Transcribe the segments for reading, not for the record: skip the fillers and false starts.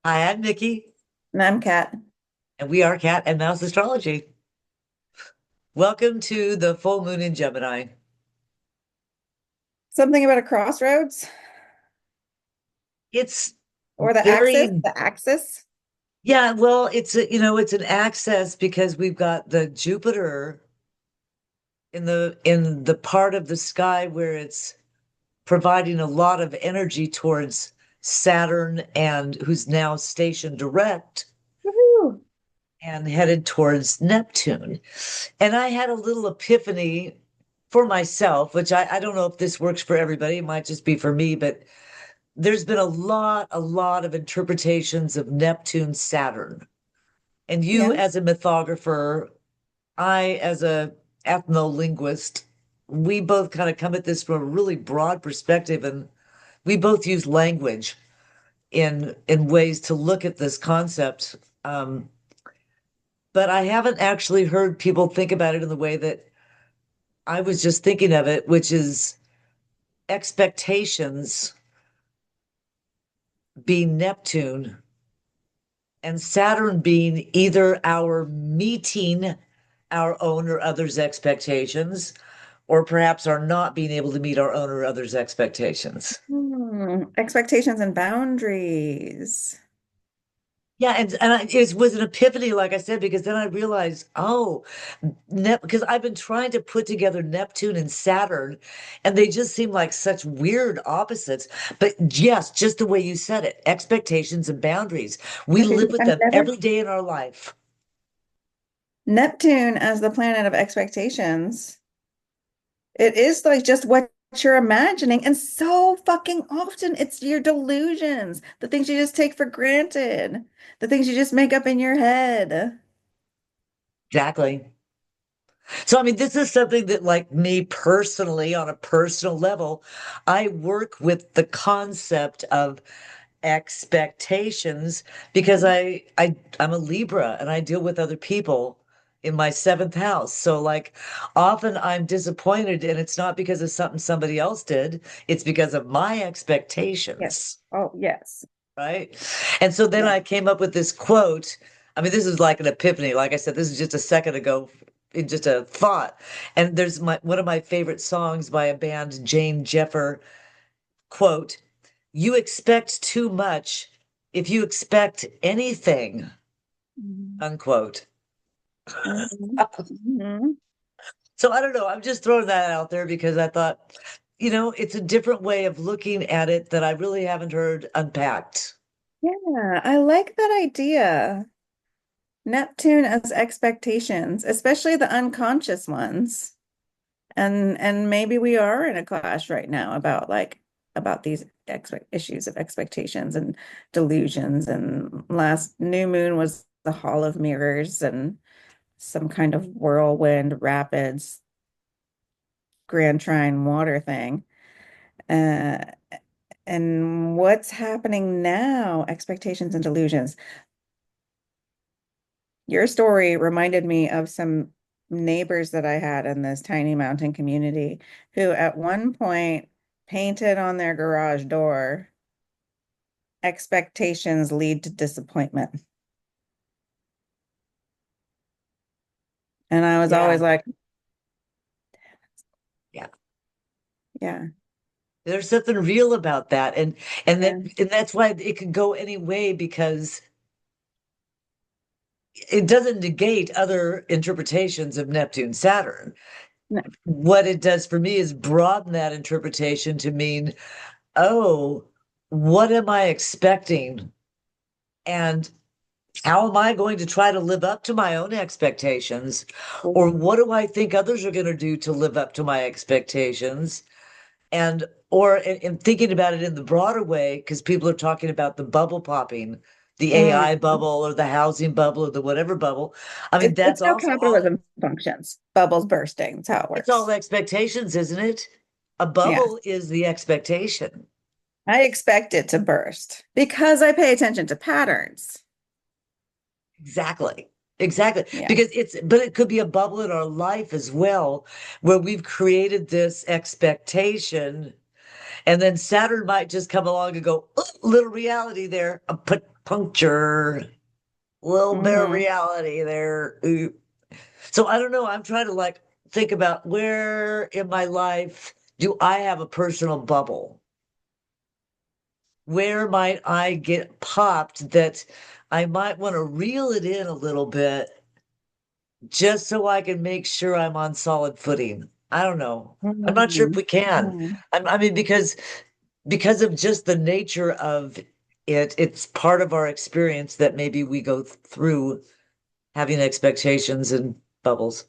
Hi, I'm Nikki, And I'm Kat. and we are Cat and Mouse Astrology. Welcome to the full moon in Gemini. Something about a crossroads It's or the axis, very, the axis. yeah, well, it's an access because we've got the Jupiter in the part of the sky where it's providing a lot of energy towards Saturn and who's now stationed direct Woohoo. and headed towards Neptune. And I had a little epiphany for myself, which I don't know if this works for everybody. It might just be for me, but there's been a lot of interpretations of Neptune, Saturn. And you, Yeah. as a mythographer, I, as a ethnolinguist, we both kind of come at this from a really broad perspective, and we both use language in ways to look at this concept. But I haven't actually heard people think about it in the way that I was just thinking of it, which is expectations being Neptune and Saturn being either our meeting our own or others' expectations, or perhaps our not being able to meet our own or others' expectations. Expectations and boundaries. Yeah, it was an epiphany, like I said, because then I realized, oh, because I've been trying to put together Neptune and Saturn, and they just seem like such weird opposites. But yes, just the way you said it, expectations and boundaries. We Okay, live with I've them never every day in our life. Neptune as the planet of expectations. It is like just what you're imagining, and so fucking often it's your delusions, the things you just take for granted, the things you just make up in your head. Exactly. So, I mean, this is something that, like me personally, on a personal level, I work with the concept of expectations because I'm a Libra and I deal with other people in my seventh house. So, like, often I'm disappointed, and it's not because of something somebody else did, it's because of my Yes. expectations, Oh, yes. right? And so then Yeah. I came up with this quote. I mean, this is like an epiphany. Like I said, this is just a second ago, in just a thought. And there's one of my favorite songs by a band, Jane Jeffer, quote, "You expect too much if you expect anything," Mhm. unquote. Mhm. So I don't know. I'm just throwing that out there because I thought, it's a different way of looking at it that I really haven't heard unpacked. Yeah, I like that idea. Neptune as expectations, especially the unconscious ones. And maybe we are in a clash right now about about these expect issues of expectations and delusions. And last new moon was the Hall of Mirrors and some kind of whirlwind rapids grand trine water thing. Uh, and what's happening now? Expectations and delusions. Your story reminded me of some neighbors that I had in this tiny mountain community who at one point painted on their garage door, expectations lead to disappointment. And I was Yeah, always like, yeah. yeah, There's something real about that. yeah, And that's why it can go any way because it doesn't negate other interpretations of Neptune Saturn. no, What it does for me is broaden that interpretation to mean, oh, what am I expecting? And how am I going to try to live up to my own expectations? Or what do I think others are going to do to live up to my expectations? And or in thinking about it in the broader way, because people are talking about the bubble popping, the mm. AI bubble or the housing bubble or the whatever bubble. I mean, It's that's how also all capitalism functions. Bubbles bursting. That's how it it's all works. expectations, isn't it? A Yeah. bubble is the expectation. I expect it to burst because I pay attention to patterns. Exactly. Exactly. Yeah. Because but it could be a bubble in our life as well, where we've created this expectation. And then Saturn might just come along and go, "Ooh, little reality there, a puncture, little bit of Hmm. reality there." Ooh. So I don't know. I'm trying to like think about where in my life do I have a personal bubble? Where might I get popped that I might want to reel it in a little bit just so I can make sure I'm on solid footing. I don't know. I'm not sure if Hmm. we can. Hmm. I mean, because of just the nature of it, it's part of our experience that maybe we go through having expectations and bubbles.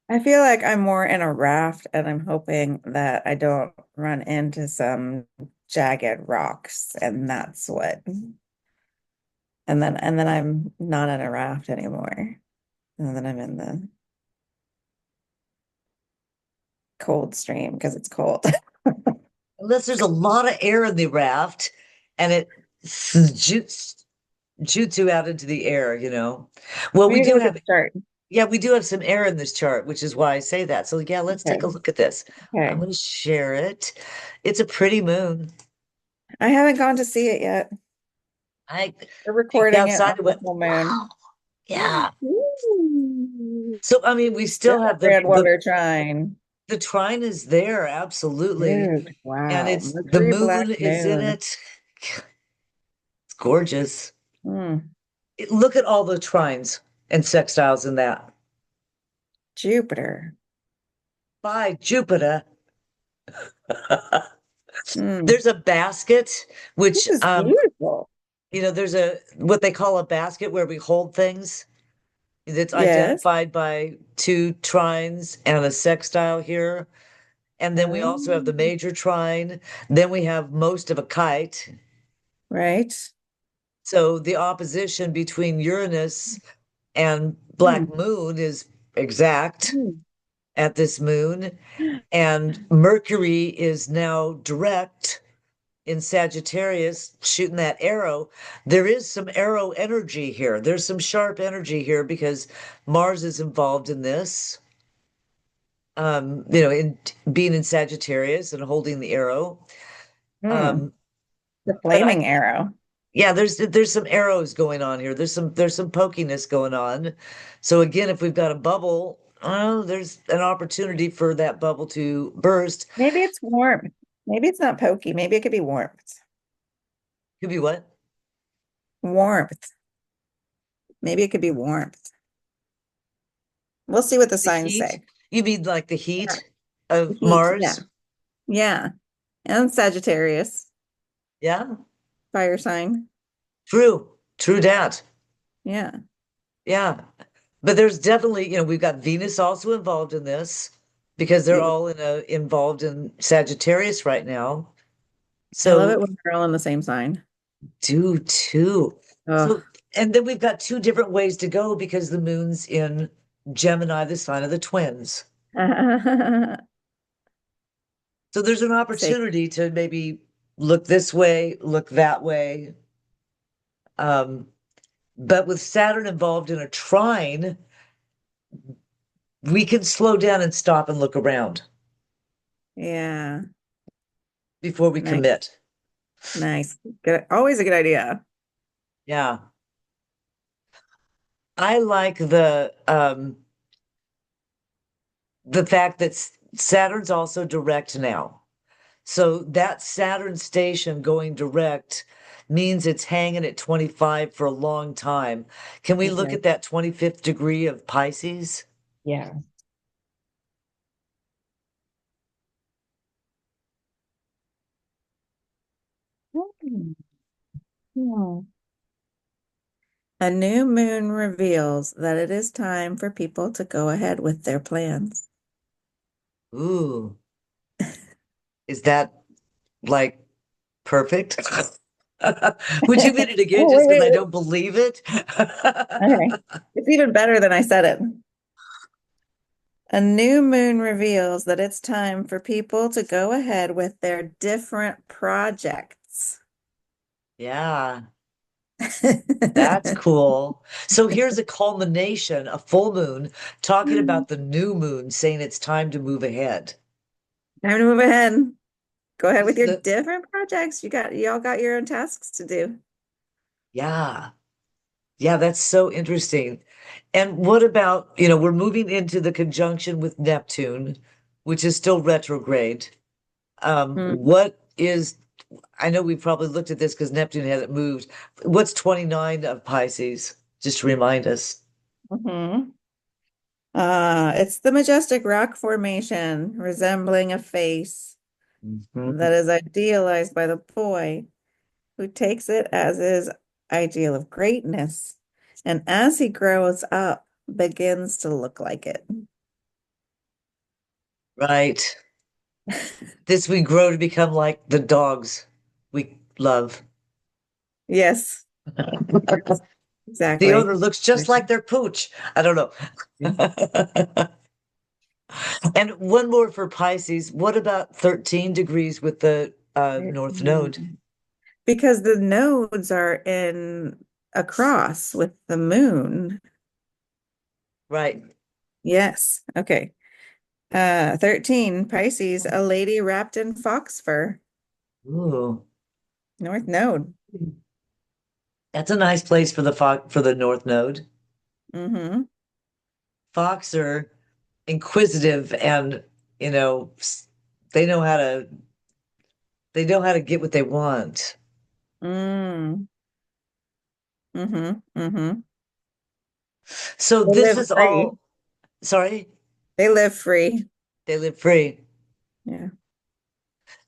I feel like I'm more in a raft and I'm hoping that I don't run into some jagged rocks and that's what and then I'm not in a raft anymore. And then I'm in the cold stream because it's cold. Unless there's a lot of air in the raft and it shoots you out into the air, you know. Well, We we need to do look at have, the chart. yeah, we do have some air in this chart, which is why I say that. So yeah, let's take a Okay. look at this. I'm Okay. going to share it. It's a pretty moon. I haven't gone to see it yet. I We're peeked recording it outside on and the went, full wow, moon. yeah. Ooh. So I mean, we There's still a have grand wonder trine. the trine is there, absolutely, Dude, and wow. it's the Mercury black moon is in moon. it. It's gorgeous. Hmm. Look at all the trines and sextiles in that. Jupiter. By Jupiter. Hmm. There's a basket, This which is beautiful. there's a what they call a basket where we hold things. That's Yes. identified by two trines and a sextile here. And then we also have the Um, major trine. Then we have most of a kite. right. So the opposition between Uranus and Hmm. Black Moon is exact Hmm. at this moon. And Mercury is now direct in Sagittarius, shooting that arrow. There is some arrow energy here. There's some sharp energy here because Mars is involved in this. In being in Sagittarius and holding the arrow. Hmm. Um, The but I, flaming arrow. yeah, there's some arrows going on here. There's some pokiness going on. So again, if we've got a bubble, oh, there's an opportunity for that bubble to burst. Maybe it's warmth. Maybe it's not pokey. Maybe it could be warmth. Could be what? Warmth. Maybe it could be warmth. We'll see what the The signs heat? say. You mean like the Yeah. heat The of heat. Yeah. Mars? Yeah. And Sagittarius, Yeah, fire sign. true. True dat. Yeah. Yeah. But there's definitely, we've got Venus also involved in this because they're Yeah. all involved in Sagittarius right now. I love it So when they're all in the same sign. do too. Oh. So and then we've got two different ways to go because the moon's in Gemini, the sign of the twins. So there's an Say, opportunity to maybe look this way, look that way. Um, but with Saturn involved in a trine, we can slow down and stop and look around yeah. before we Nice. commit. Nice. Good. Always a good idea. Yeah. I like the fact that Saturn's also direct now. So that Saturn station going direct means it's hanging at 25 for a long time. Can we look Okay. at that 25th degree of Pisces? Yeah. Hmm. Hmm. A new moon reveals that it is time for people to go ahead with their plans. Ooh, is that like perfect? Would you read it again Oh, just because I wait. don't believe it? Okay. It's even better than I said it. A new moon reveals that it's time for people to go ahead with their different projects. Yeah, that's cool. So here's a culmination, a full moon, talking Time about the new moon, saying it's time to move ahead. to move ahead. Go ahead with your The different projects. Y'all got your own tasks to do. yeah. Yeah, that's so interesting. And what about, we're moving into the conjunction with Neptune, which is still retrograde. Mm. What is, I know we probably looked at this because Neptune hasn't moved. What's 29 of Pisces? Just to remind us. Hmm. It's the majestic rock formation resembling a face Mhm. that is idealized by the boy who takes it as his ideal of greatness, and as he grows up, begins to look like it. Right. This we grow to become like the dogs we love. Yes, The exactly. owner looks just like their pooch. I don't know. And one more for Pisces. What about 13 degrees with the North Node? Because the nodes are in a cross with the moon. Right. Yes. Okay. 13, Pisces, a lady wrapped in fox fur. Ooh. North Node. That's a nice place for the North Node. Mm-hmm. Fox are inquisitive and, you know, s- they know how to they know how to get what they want. Mm. Mm-hmm. Mm-hmm. So They this live is free. all, sorry, They live free. they live free. Yeah.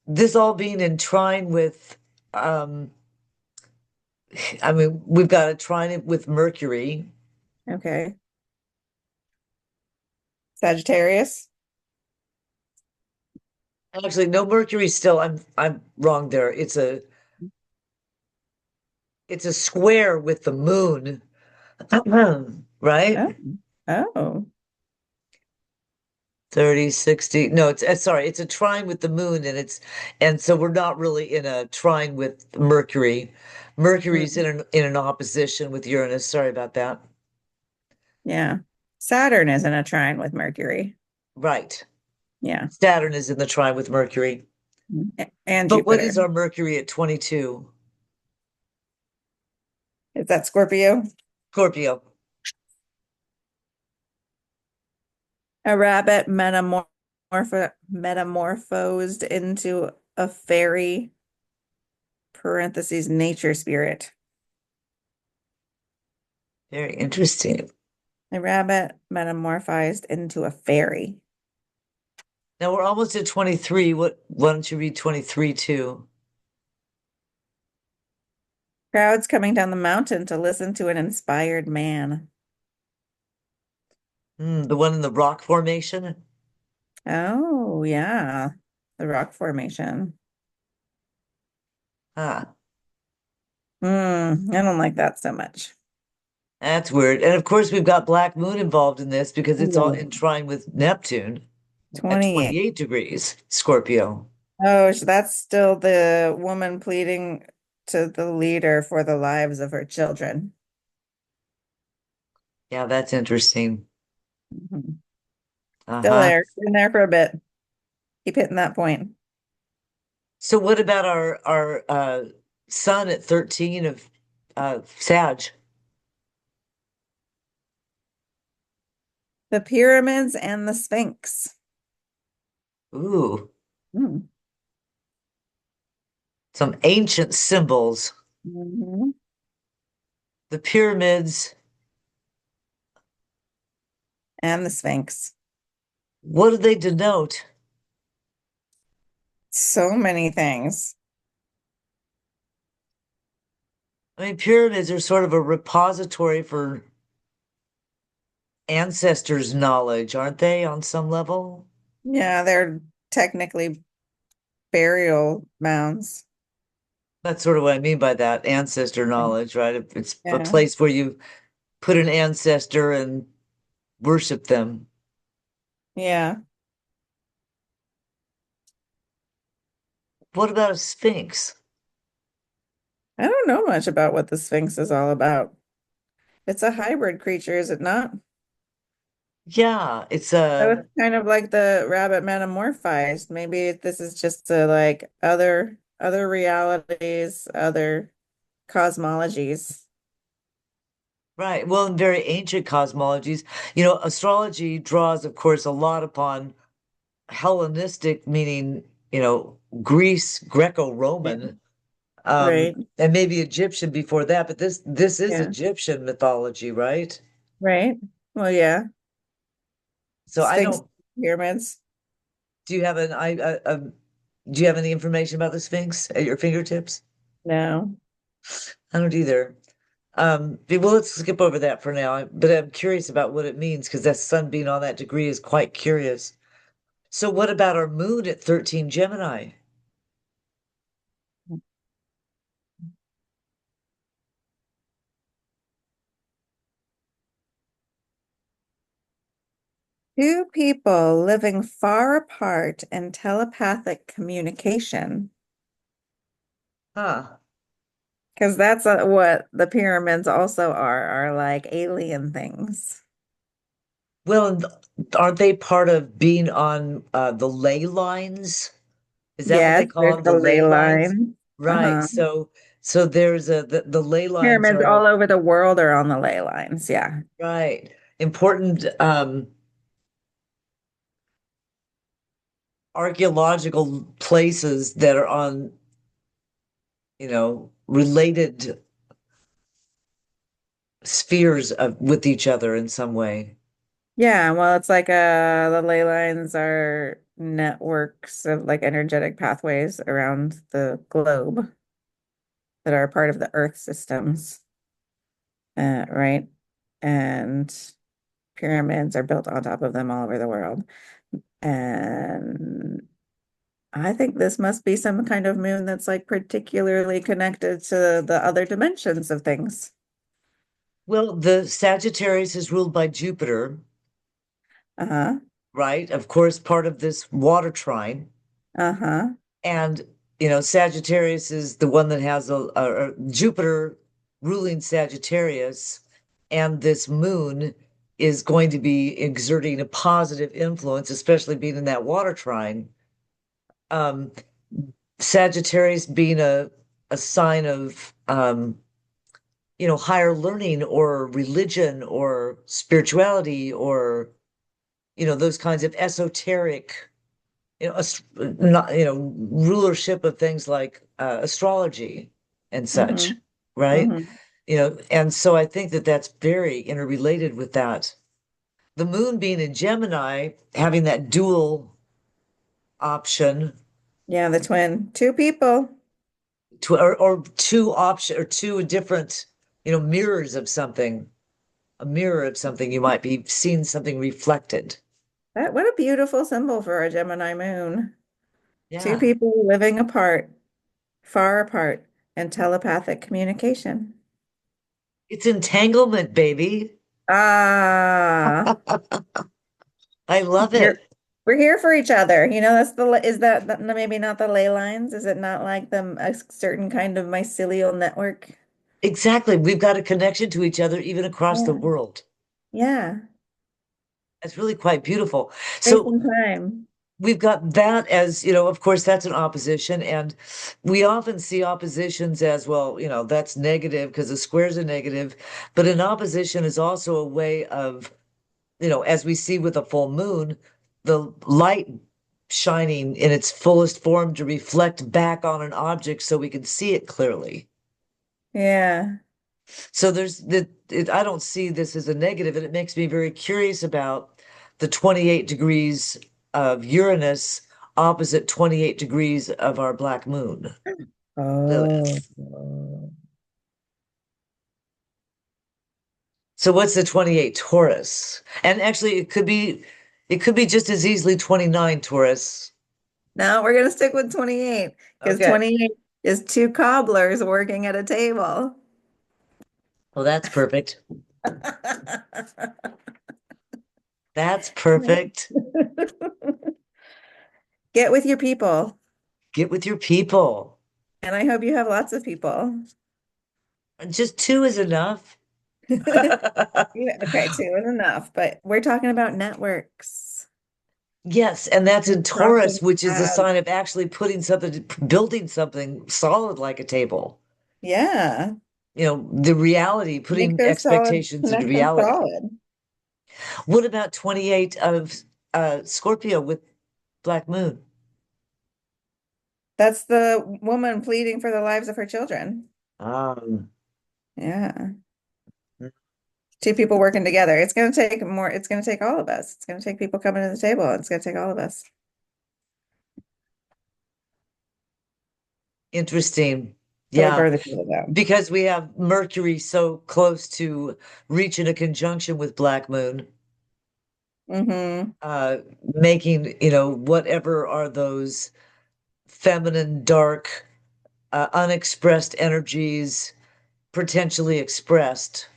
This all being in trine with um I mean, we've got a trine with Mercury. Okay. Sagittarius. Actually, no, Mercury still, I'm wrong there. It's a square with the moon. Right? Oh. Oh. 30, 60. No, sorry, it's a trine with the moon and so we're not really in a trine with Mercury. Mercury's Mm. in an opposition with Uranus. Sorry about that. Yeah. Saturn is in a trine with Mercury. Right. Yeah. Saturn is in the trine with Mercury. And But what Jupiter. is our Mercury at 22? Is that Scorpio? Scorpio. A rabbit metamorphosed into a fairy, parentheses, nature spirit. Very interesting. A rabbit metamorphosed into a fairy. Now we're almost at 23. Why don't you read 23 too? Crowds coming down the mountain to listen to an inspired man. The one in the rock formation? Oh, yeah. The rock formation. Ah, I don't like that so much. that's weird. And of course, we've got Black Moon involved in this because it's all in Ooh. trine with Neptune at 28. 28 degrees, Scorpio. Oh, so that's still the woman pleading to the leader for the lives of her children. Yeah, that's interesting. Mhm. Still Uh-huh. there, been there for a bit. Keep hitting that point. So what about our sun at 13 of Sag? The pyramids and the Sphinx. Ooh, Mm. some ancient symbols. Mhm. The pyramids, And the Sphinx. what do they denote? So many things. I mean, pyramids are sort of a repository for ancestors' knowledge, aren't they, on some level? Yeah, they're technically burial mounds. That's sort of what I mean by that, ancestor knowledge, right? It's a Yeah. place where you put an ancestor and worship them. Yeah. What about a sphinx? I don't know much about what the Sphinx is all about. It's a hybrid creature, is it not? Yeah, it's So a it's kind of like the rabbit metamorphized. Maybe this is just like other realities, other cosmologies. right. Well, in very ancient cosmologies, you know, astrology draws, of course, a lot upon Hellenistic, meaning, you know, Greece, Yeah. Greco-Roman, Right. and maybe Egyptian before that, but this is Yeah. Egyptian mythology, right? Right. Well, yeah. So I Sphinx don't, pyramids. do you have do you have any information about the Sphinx at your fingertips? No. I don't either. Well, let's skip over that for now. But I'm curious about what it means because that sun being on that degree is quite curious. So, what about our moon at 13 Gemini? Two people living far apart in telepathic communication. Huh. Because that's what the pyramids also are like alien things. Well, and aren't they part of being on the ley lines? Is that what they Yes, call there's them? the The ley ley lines? line. Right. Uh-huh. So there's the ley lines Pyramids are all over the world are on the ley lines. Yeah. right. Important archaeological places that are on, you know, related spheres of with each other in some way. Yeah, well, it's like the ley lines are networks of like energetic pathways around the globe that are part of the Earth systems, right? And pyramids are built on top of them all over the world. And I think this must be some kind of moon that's like particularly connected to the other dimensions of things. Well, the Sagittarius is ruled by Jupiter, Uh-huh. right? Of course, part of this water trine. Uh-huh. And, you know, Sagittarius is the one that has a Jupiter ruling Sagittarius, and this moon is going to be exerting a positive influence, especially being in that water trine. Um, Sagittarius being a sign of you know, higher learning or religion or spirituality or, you know, those kinds of esoteric, you know, not, you know, rulership of things like astrology and such, Mm-hmm. right? Mm-hmm. You know, and so I think that that's very interrelated with that. The moon being in Gemini, having that dual option Yeah, the twin. Two people. or two option or two different, you know, mirrors of something, a mirror of something, you might be seeing something reflected. What a beautiful symbol for a Gemini moon. Two Yeah. people living apart, far apart, in telepathic communication. It's entanglement, baby. Ah, I love you're it. we're here for each other. You know, that's is that maybe not the ley lines? Is it not like a certain kind of mycelial network? Exactly. We've got a connection to each other even across the Yeah. world. Yeah. It's really quite beautiful. Space So and time. we've got that as, you know, of course, that's an opposition. And we often see oppositions as, well, you know, that's negative because the squares are negative. But an opposition is also a way of, you know, as we see with a full moon, the light shining in its fullest form to reflect back on an object so we can see it clearly. Yeah. So I don't see this as a negative, and it makes me very curious about the 28 degrees of Uranus opposite 28 degrees of our black moon, Oh. Lilith. So what's the 28 Taurus? And actually it could be just as easily 29 Taurus. No, we're gonna stick with 28 because Okay. 28 is two cobblers working at a table. Well, that's perfect. That's perfect. Get with your people. Get with your people. And I hope you have lots of people. Just two is enough. Yeah, okay, two is enough, but we're talking about networks Yes, and that's in and Taurus, crossing which is a paths. sign of actually putting something, building something solid like a table. Yeah, The reality, make putting those solid expectations into connections reality. solid. What about 28 of Scorpio with Black Moon? That's the woman pleading for the lives of her children. Um, Yeah. Two people working together. It's going to take more. It's going to take all of us. It's going to take people coming to the table. It's going to take all of us. Interesting. Till we Yeah, burn the people down. because we have Mercury so close to reaching a conjunction with Black Moon, Mm-hmm. making, whatever are those feminine, dark, unexpressed energies potentially expressed,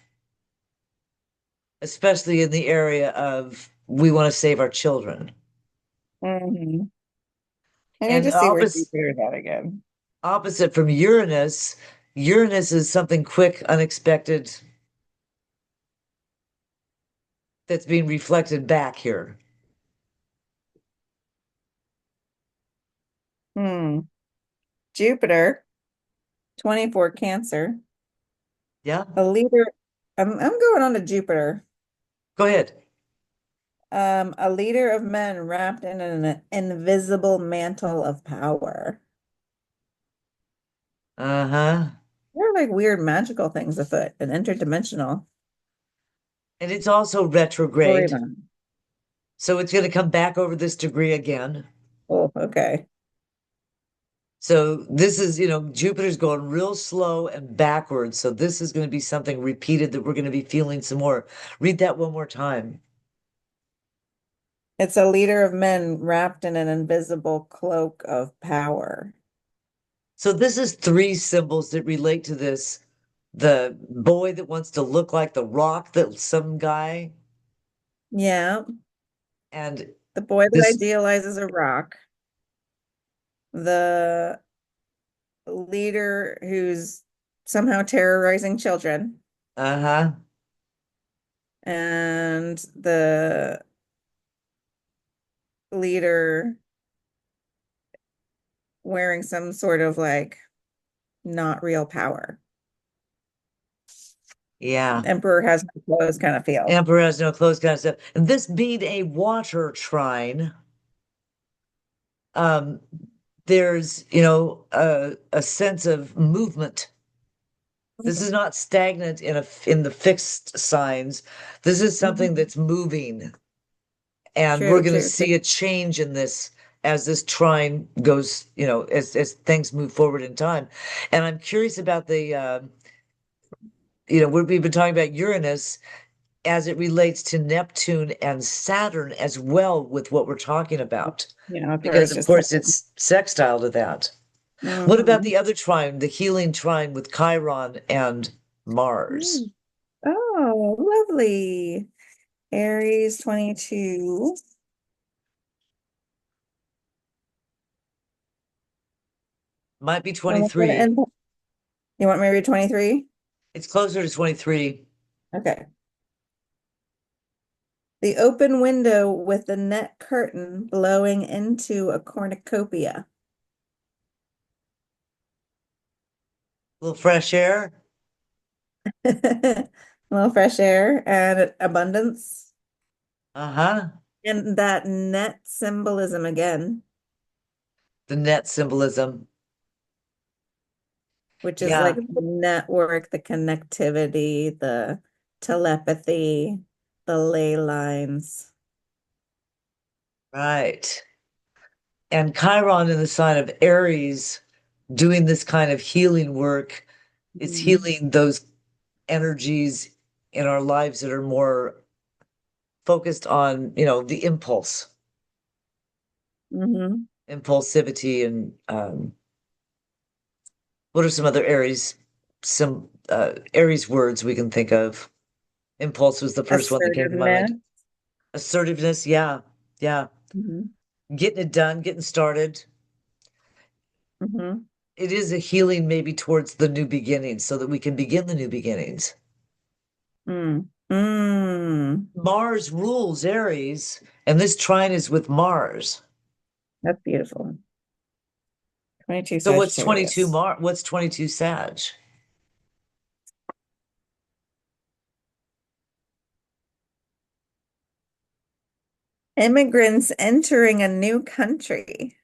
especially in the area of we want to save our children. Mm-hmm. I need And to see where Jupiter's at again. opposite from Uranus, Uranus is something quick, unexpected that's being reflected back here. Hmm. Jupiter, 24 Cancer. Yeah, A leader. I'm going on to Jupiter. go ahead. A leader of men wrapped in an invisible mantle of power. Uh-huh. They're like weird magical things afoot and interdimensional And it's also retrograde. storyline. So it's going to come back over this degree again. Oh, okay. So this is, Jupiter's going real slow and backwards. So this is going to be something repeated that we're going to be feeling some more. Read that one more time. It's a leader of men wrapped in an invisible cloak of power. So this is three symbols that relate to this. The boy that wants to look like the rock that some guy, Yeah, and the boy that this, idealizes a rock. The leader who's somehow terrorizing children. uh-huh. And the leader wearing some sort of like not real power. Yeah. Emperor has no clothes kind of feel. Emperor has no clothes kind of stuff. And this being a water trine, um, there's, a sense of movement. This is not stagnant in the fixed signs. This is something Mhm. that's moving. And we're True, going to true, true. see a change in this as this trine goes, as things move forward in time. And I'm curious about we've been talking about Uranus as it relates to Neptune and Saturn as well with what we're talking about, Yeah, because Taurus of just course happened. it's sextile to that. What about Hmm. the other trine, the healing trine with Chiron and Mars? Oh, lovely. Aries 22. Might be And what's gonna 23. end? You want me to read 23? It's closer to 23. Okay. The open window with the net curtain blowing into a cornucopia. A little fresh air. A little fresh air and abundance. Uh-huh. And that net symbolism again, The net symbolism. which is like Yeah, the network, the connectivity, the telepathy, the ley lines. right. And Chiron in the sign of Aries doing this kind of healing work is Mhm. healing those energies in our lives that are more focused on, the Mhm. impulsivity, and what are some other Aries words we can think of? Impulse was the first one that came to my mind. Assertiveness. Assertiveness, yeah, yeah. Mhm. Getting it done, getting started. Mhm. It is a healing maybe towards the new beginnings so that we can begin the new beginnings. Mm. Mm. Mars rules Aries, and this trine is with Mars. That's beautiful. 22 So what's 22 Sagittarius. Mar what's 22 Sag? Immigrants entering a new country.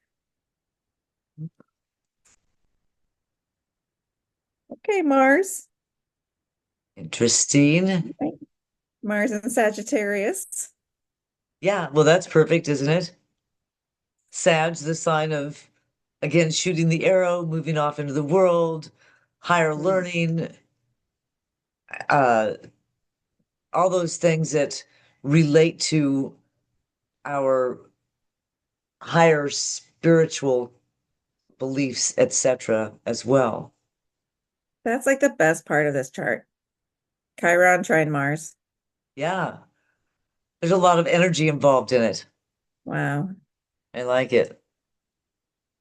Okay, Mars. Interesting. Right. Mars and Sagittarius. Yeah, well, that's perfect, isn't it? Sag, the sign of, again, shooting the arrow, moving off into the world, higher Mm. learning, uh, all those things that relate to our higher spiritual beliefs, etc., as well. That's like the best part of this chart. Chiron trine Mars. Yeah, there's a lot of energy involved in it. Wow. I like it.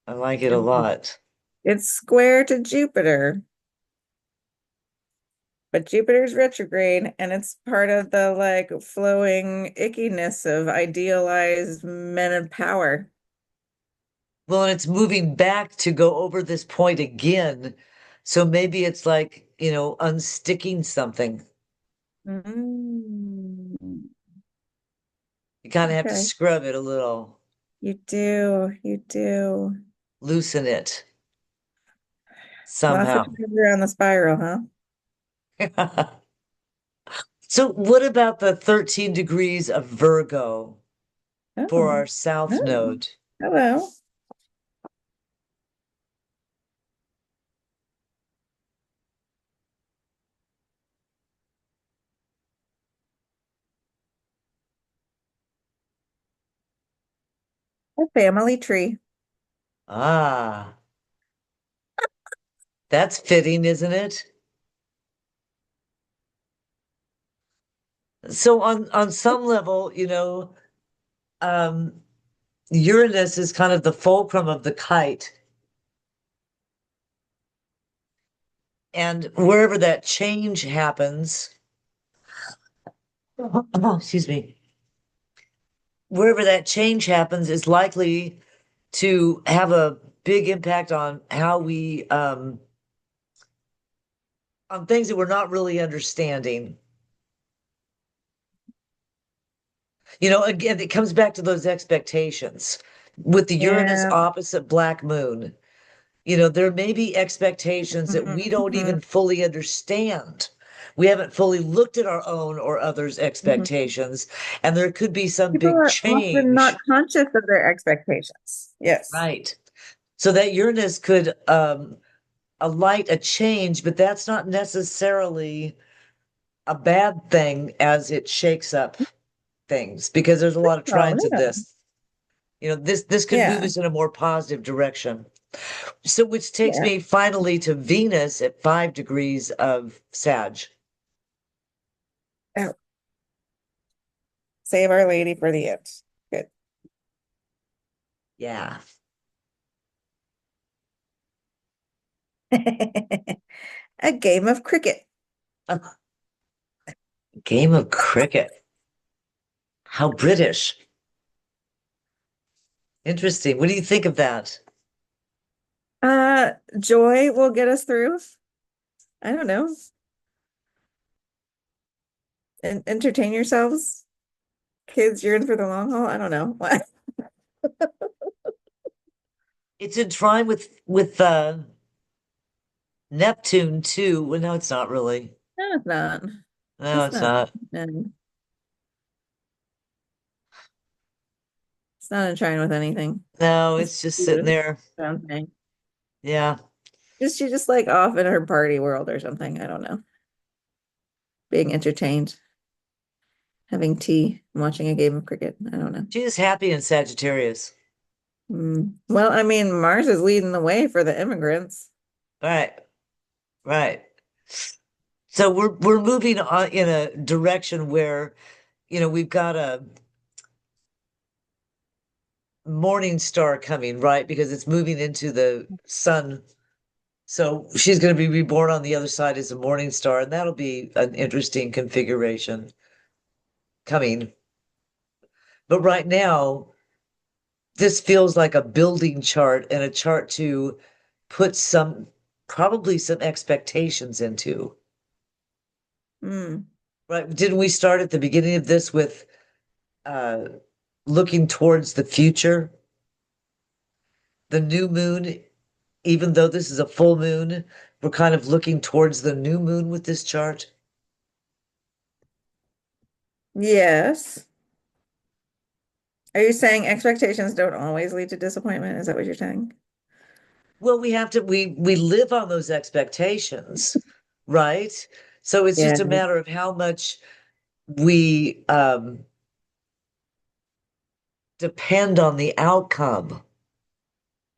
I like it a And lot. it's square to Jupiter, but Jupiter's retrograde and it's part of the like flowing ickiness of idealized men of power. Well, and it's moving back to go over this point again. So maybe it's like, unsticking something. Mm. You kind of have to Okay. scrub it a little, You do. You do. loosen it Lots of somehow. times around the spiral, huh? So, what about the 13 degrees of Virgo for Oh, our south oh, node? hello. A family tree. Ah, that's fitting, isn't it? So on some level, um, Uranus is kind of the fulcrum of the kite. And wherever that change happens, excuse me, wherever that change happens is likely to have a big impact on how we, on things that we're not really understanding. Again, it comes back to those expectations. With the Uranus Yeah. opposite Black Moon, there may be expectations that we don't Mhm. even fully understand. We haven't fully looked at our own or others' Mhm. expectations, and there could be some People big are often not change, conscious of their expectations. Yes. right? So that Uranus could alight a change, but that's not necessarily a bad thing as it shakes up things because there's a lot of Oh, trines in no. this. This could move Yeah. us in a more positive direction. So, which takes Yeah. me finally to Venus at 5 degrees of Sag. Oh, save Our Lady for the end. Good. Yeah. A game of cricket. A game of cricket. How British. Interesting. What do you think of that? Joy will get us through. I don't know. Entertain yourselves. Kids, you're in for the long haul. I don't know. What? It's in trine with Neptune too. Well, no, it's not really. No, it's not. No, It's it's not. not. No, it's not in trying with anything. No, It's it's just sitting beautiful. there. Something. Yeah. Just she's just like off in her party world or something. I don't know. Being entertained, having tea, and watching a game of cricket. I don't know. She is happy in Sagittarius. Well, I mean, Mars is leading the way for the immigrants. Right. Right. So we're moving on in a direction where, we've got a morning star coming, right? Because it's moving into the sun So she's going to be reborn on the other side as a morning star, and that'll be an interesting configuration coming. But right now, this feels like a building chart and a chart to put probably some expectations into. Mm. Right? Didn't we start at the beginning of this with uh, looking towards the future? The new moon, even though this is a full moon, we're kind of looking towards the new moon with this chart. Yes. Are you saying expectations don't always lead to disappointment? Is that what you're saying? Well, we live on those expectations, right? So it's Yeah. just a matter of how much we depend on the outcome.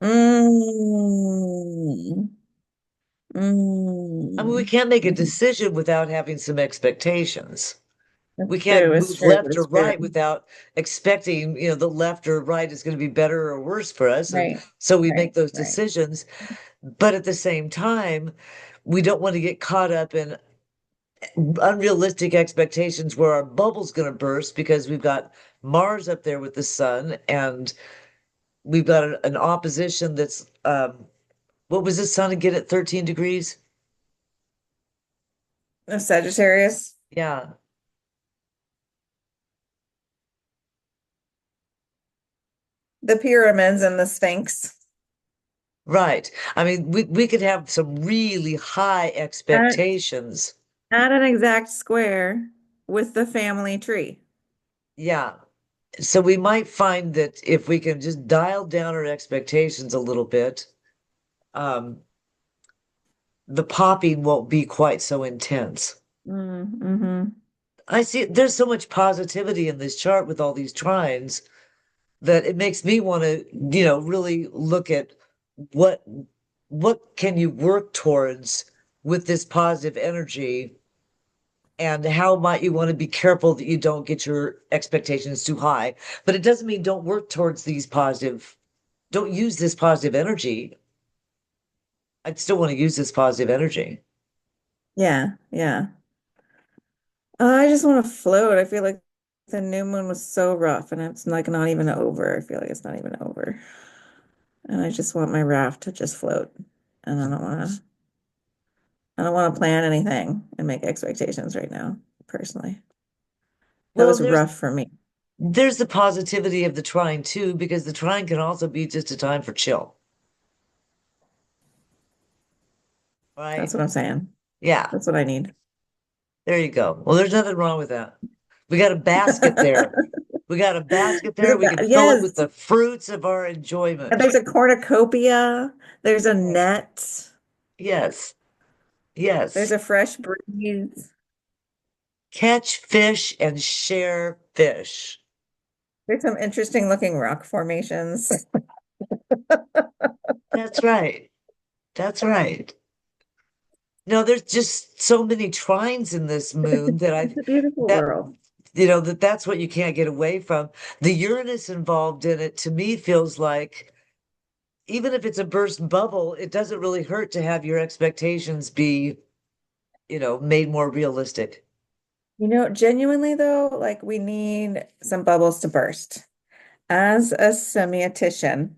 Mm. I mean, we Mm. can't make a Mhm. decision without having some expectations. We It's true. can't It's move true. left or It's true. right without expecting, the left or right is going to be better or worse for us. And Right. so we make Right. those Right. decisions. But at the same time, we don't want to get caught up in unrealistic expectations where our bubble's going to burst because we've got Mars up there with the sun and we've got an opposition that's, what was the sun again at 13 degrees? A Sagittarius, Yeah, the pyramids and the Sphinx right. I mean, we could have some really high at, expectations. at an exact square with the family tree. Yeah. So we might find that if we can just dial down our expectations a little bit, um, the popping won't be quite so intense. Mm-hmm. I see there's so much positivity in this chart with all these trines that it makes me want to, really look at what what can you work towards with this positive energy and how might you want to be careful that you don't get your expectations too high. But it doesn't mean don't work towards don't use this positive energy. I'd still want to use this positive energy. Yeah, yeah. I just want to float. I feel like the new moon was so rough and it's like not even over. I feel like it's not even over. And I just want my raft to just float. And I don't want to plan anything and make expectations right now, personally. That Well, was there's rough for me. there's the positivity of the trine too, because the trine can also be just a time for chill, That's right? what I'm saying. Yeah, That's what I need. there you go. Well, there's nothing wrong with that. We got a basket there. We got a basket there. We can fill it with Yes. the fruits of our And enjoyment. there's a cornucopia. There's a Yes, net. yes, There's yes. a fresh breeze. Catch fish and share fish. There's some interesting looking rock formations. That's right. That's right. No, there's just so many trines in this moon that It's a beautiful that world. that's what you can't get away from. The Uranus involved in it to me feels like even if it's a burst bubble, it doesn't really hurt to have your expectations be, made more realistic. Genuinely though, like we need some bubbles to burst. As a semiotician,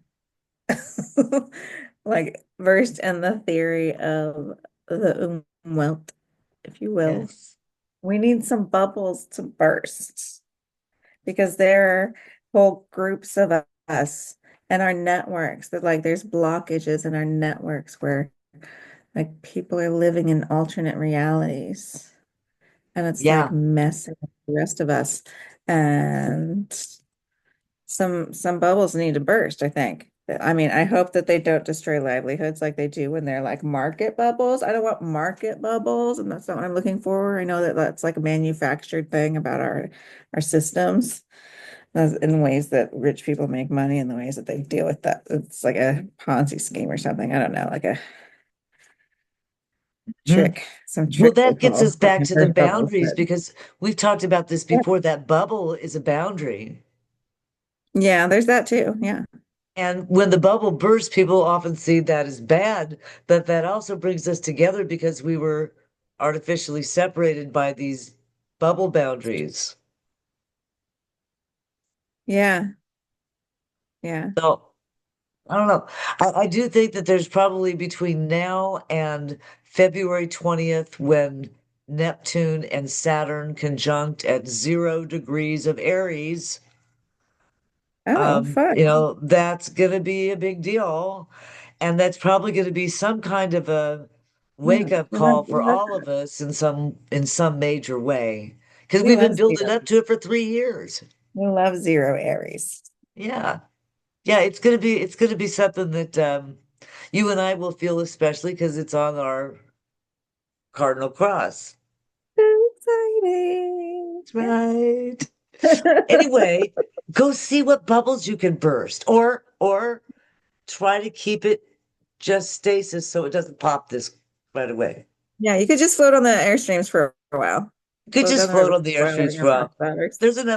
like versed in the theory of the Umwelt, if you will, Yes. we need some bubbles to burst because there are whole groups of us and our networks that like there's blockages in our networks where like people are living in alternate realities and it's like Yeah. messing up the rest of us. And some bubbles need to burst, I think. I mean, I hope that they don't destroy livelihoods like they do when they're like market bubbles. I don't want market bubbles, and that's not what I'm looking for. I know that that's like a manufactured thing about our systems, in ways that rich people make money and the ways that they deal with that. It's like a Ponzi scheme or something. I don't know, like a Mhm. trick, some Well, trick they that gets us pull with back to the inverse bubbles. boundaries But because we've talked about this yeah, before. That bubble is a boundary. yeah, there's that too. Yeah. And when the bubble bursts, people often see that as bad, but that also brings us together because we were artificially separated by these bubble boundaries. Yeah. Yeah. So I don't know. I do think that there's probably between now and February 20th when Neptune and Saturn conjunct at 0 degrees of Aries. Oh, fun. That's going to be a big deal. And that's probably going to be some kind of a Yeah. wake up call for all of us in some major way. Because We we've been love building zero. up to it for 3 years. We love zero Aries. Yeah. Yeah, it's gonna be something that you and I will feel especially because it's on our cardinal cross. So exciting. That's right. Anyway, go see what bubbles you can burst, or try to keep it just stasis so it doesn't pop this right away. Yeah, you could just float on the airstreams for a while. You could Float just down the float river on the for a while, airstreams letting for our a thoughts while. about There's enough